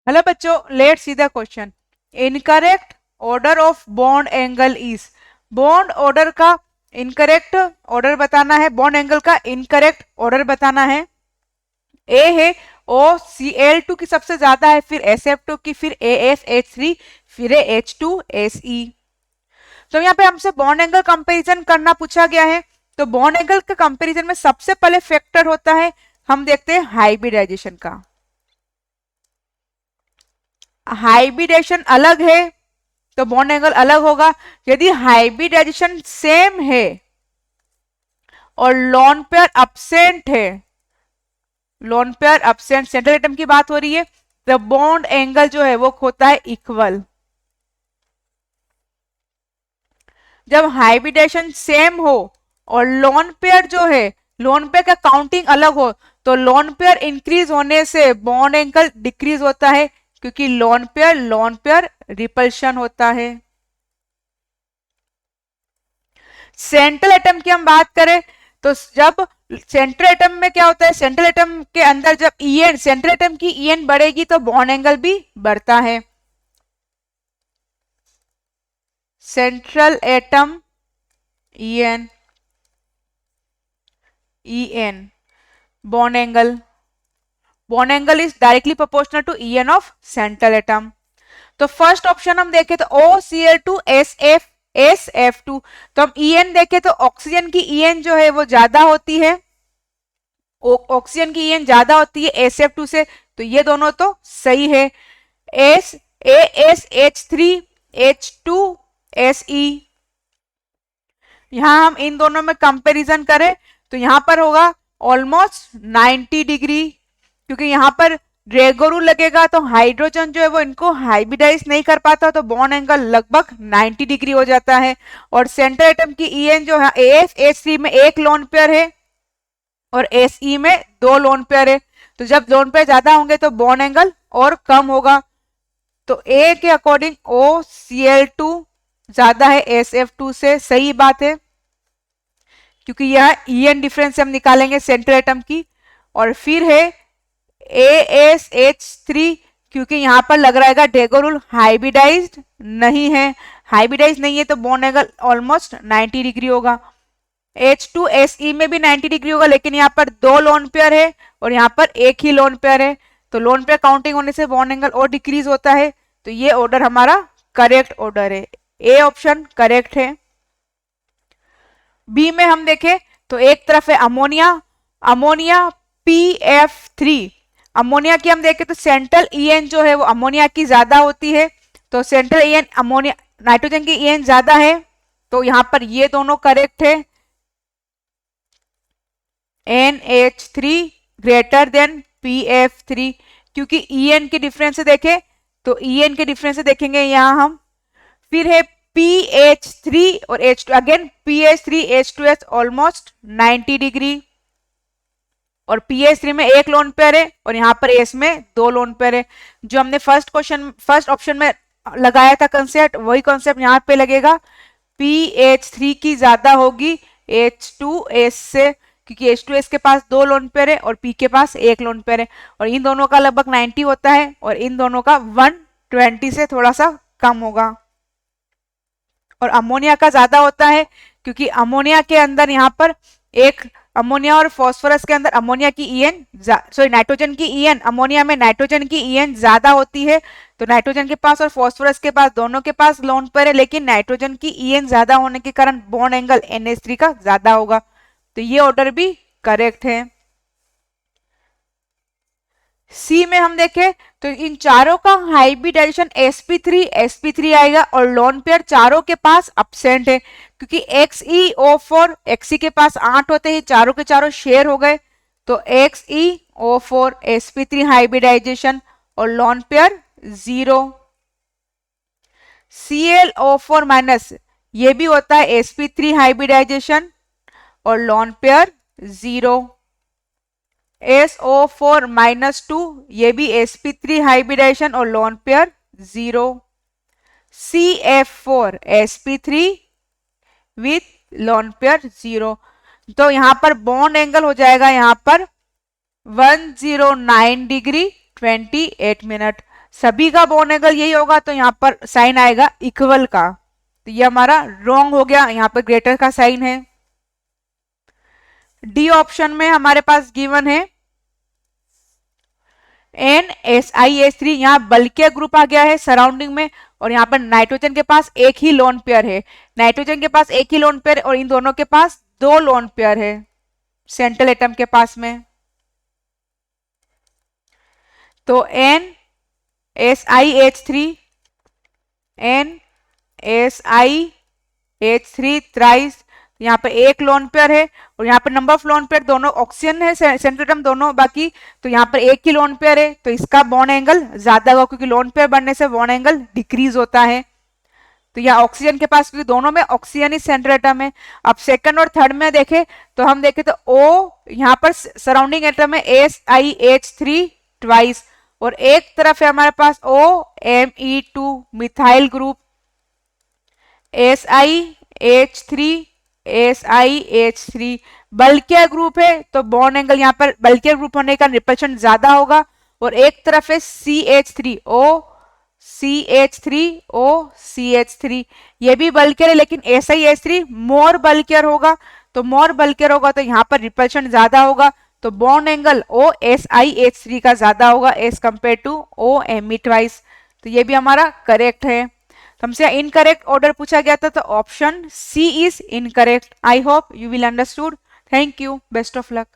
Hello बच्चों, let's see the question. Incorrect order of bond angle is. Bond order का incorrect order बताना है, bond angle का incorrect order बताना है। ए है OCl2 की सबसे ज्यादा है, फिर SF2 की, फिर AsH3, फिर H2SE। तो यहाँ पे हमसे बॉन्ड एंगल कंपैरिजन करना पूछा गया है। तो बॉन्ड एंगल के कंपैरिजन में सबसे पहले फैक्टर होता है, हम देखते हैं हाइब्रिडाइजेशन का। हाइब्रिडेशन अलग है तो बॉन्ड एंगल अलग होगा। यदि हाइब्रिडाइजेशन सेम है और लोन पेयर अब्सेंट है, lone pair absent, central atom की बात हो रही है, तो बॉन्ड एंगल जो है वो होता है इक्वल। जब हाइब्रिडेशन सेम हो और लोन पेयर जो है, लोन पेयर का काउंटिंग अलग हो, तो लोन पेयर इंक्रीज होने से बॉन्ड एंगल डिक्रीज होता है, क्योंकि लोन पेयर रिपल्शन होता है। सेंट्रल एटम की हम बात करें तो जब सेंट्रल एटम में क्या होता है, सेंट्रल एटम के अंदर जब ईएन, सेंट्रल एटम की ईएन बढ़ेगी तो बॉन्ड एंगल भी बढ़ता है। Central atom EN, EN bond angle, bond angle is directly proportional to EN of central atom. तो फर्स्ट ऑप्शन हम देखें तो OCl2 SF2। तो हम ईएन देखें तो ऑक्सीजन की ईएन जो है वो ज्यादा होती है, ऑक्सीजन की ईएन ज्यादा होती है SF2 से, तो ये दोनों तो सही है। AsH3H2Se, यहां हम इन दोनों में कंपैरिजन करें तो यहां पर होगा ऑलमोस्ट 90 डिग्री, क्योंकि यहां पर ड्रैगो रूल लगेगा तो हाइड्रोजन जो है वो इनको हाइब्रिडाइज नहीं कर पाता, तो बॉन्ड एंगल लगभग 90 डिग्री हो जाता है। और सेंट्रल एटम की ईएन जो है AsH3 में एक लोन पेयर है और SE में दो लोन पेयर है, तो जब लोन पेयर ज्यादा होंगे तो बॉन्ड एंगल और कम होगा। तो A के अकॉर्डिंग OCl2 ज्यादा है SF2 से, सही बात है, क्योंकि यह ईएन डिफरेंस हम निकालेंगे सेंट्रल एटम की। और फिर है AsH3, क्योंकि यहां पर लग रहा है ड्रैगो रूल हाइब्रिडाइज्ड नहीं है, हाइब्रिडाइज नहीं है, तो बॉन्ड एंगल ऑलमोस्ट 90 डिग्री होगा। H2SE में भी 90 डिग्री होगा, लेकिन यहाँ पर दो लोन पेयर है और यहाँ पर एक ही लोन पेयर है, तो लोन पेयर काउंटिंग होने से बॉन्ड एंगल और डिक्रीज होता है। तो ये ऑर्डर हमारा करेक्ट ऑर्डर है, ए ऑप्शन करेक्ट है। बी में हम देखें तो एक तरफ है अमोनिया, अमोनिया PF3। अमोनिया की हम देखें तो सेंट्रल ईएन जो है वो अमोनिया की ज्यादा होती है, तो सेंट्रल ईएन अमोनिया, नाइट्रोजन की ईएन ज्यादा है, तो यहां पर ये दोनों करेक्ट है। NH3 ग्रेटर देन PF3, क्योंकि ईएन के डिफरेंस से देखें तो ईएन के डिफरेंस से देखेंगे यहां हम। फिर है PH3 और H2, again PH3 H2S almost 90 degree, और PH3 में एक लोन पेयर है और यहां पर S में दो लोन पेयर है। जो हमने फर्स्ट ऑप्शन में लगाया था कंसेप्ट, वही कंसेप्ट यहां पे लगेगा। PH3 की ज्यादा होगी H2S से, क्योंकि H2S के पास दो लोन पेयर है और P के पास एक लोन पेयर है, और इन दोनों का लगभग 90 होता है और इन दोनों का 120 से थोड़ा सा कम होगा। और अमोनिया का ज्यादा होता है, क्योंकि अमोनिया के अंदर यहाँ पर एक, अमोनिया और फास्फोरस के अंदर अमोनिया की ईएन, सॉरी नाइट्रोजन की ईएन, अमोनिया में नाइट्रोजन की ईएन ज्यादा होती है, तो नाइट्रोजन के पास और फास्फोरस के पास दोनों के पास लोन पेयर है, लेकिन नाइट्रोजन की ईएन ज्यादा होने के कारण बॉन्ड एंगल NH3 का ज्यादा होगा, तो ये ऑर्डर भी करेक्ट है। सी में हम देखें तो इन चारों का हाइब्रिडाइजेशन sp3 आएगा, और लोन पेयर चारों के पास अब्सेंट है, क्योंकि XeO4, Xe के पास 8 होते हैं, चारों के चारों शेयर हो गए, तो XeO4 sp3 हाइब्रिडाइजेशन और लोन पेयर 0। ClO4 माइनस, ये भी होता है sp3 हाइब्रिडाइजेशन और लोन पेयर 0। SO4 माइनस 2, ये भी sp3 हाइब्रिडाइजेशन और lone pair 0। CF4 sp3 with lone pair 0, तो यहां पर बॉन्ड एंगल हो जाएगा यहां पर 109 डिग्री 28 मिनट। सभी का बॉन्ड एंगल यही होगा, तो यहाँ पर साइन आएगा इक्वल का, तो ये हमारा रॉन्ग हो गया, यहाँ पर ग्रेटर का साइन है। डी ऑप्शन में हमारे पास गिवन है NSiH3, यहाँ बल्कियर ग्रुप आ गया है सराउंडिंग में, और यहाँ पर नाइट्रोजन के पास एक ही लोन पेयर है, नाइट्रोजन के पास एक ही लोन पेयर और इन दोनों के पास दो लोन पेयर है सेंट्रल एटम के पास में। तो NSiH3 थ्राइस, यहाँ पे एक लोन पेयर है और यहाँ पे नंबर ऑफ लोन पेयर दोनों ऑक्सीजन है सेंट्रल एटम दोनों बाकी, तो यहाँ पर एक ही लोन पेयर है, तो इसका बॉन्ड एंगल ज्यादा होगा क्योंकि लोन पेयर बनने से बॉन्ड एंगल डिक्रीज होता है। तो यहाँ ऑक्सीजन के पास, क्योंकि दोनों में ऑक्सीजन ही सेंट्रल एटम है। अब सेकंड और थर्ड में देखें तो हम देखें तो O यहाँ पर सराउंडिंग एटम है SiH3 ट्वाइस, और एक तरफ है हमारे पास OMe2 methyl group, SiH3 bulkier group है, तो बॉन्ड एंगल यहाँ पर बल्कियर ग्रुप होने का रिपल्शन ज्यादा होगा, और एक तरफ है CH3O ये भी बल्कियर है, लेकिन SiH3 मोर बल्कियर होगा, तो मोर बल्कियर होगा तो यहाँ पर रिपल्शन ज्यादा होगा, तो बॉन्ड एंगल OSiH3 का ज्यादा होगा as compare to OMe twice. तो ये भी हमारा करेक्ट है। तो हमसे इनकरेक्ट ऑर्डर पूछा गया था, तो option C is incorrect. I hope you will understood. Thank you, best of luck.